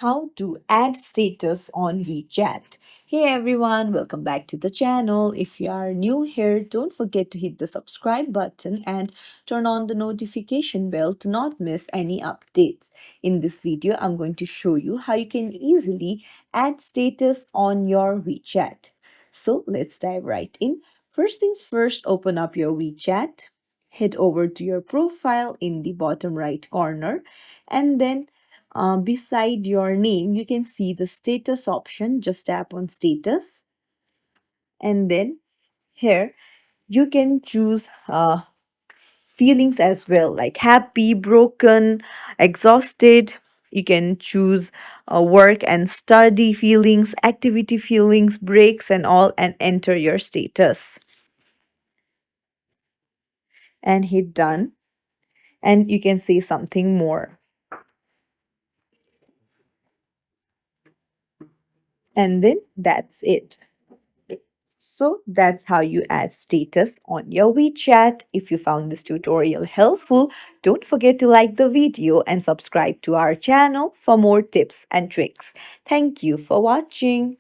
How to add status on WeChat. Hey everyone, welcome back to the channel. If you are new here, don't forget to hit the subscribe button and turn on the notification bell to not miss any updates. In this video, I'm going to show you how you can easily add status on your WeChat. So let's dive right in. First things first, open up your WeChat. Head over to your profile in the bottom right corner, and then beside your name, you can see the status option. Just tap on status, and then here you can choose feelings as well, like happy, broken, exhausted. You can choose work and study feelings, activity feelings, breaks, and all, and enter your status and hit done. And you can say something more, and then that's it. So that's how you add status on your WeChat. If you found this tutorial helpful, don't forget to like the video and subscribe to our channel for more tips and tricks. Thank you for watching.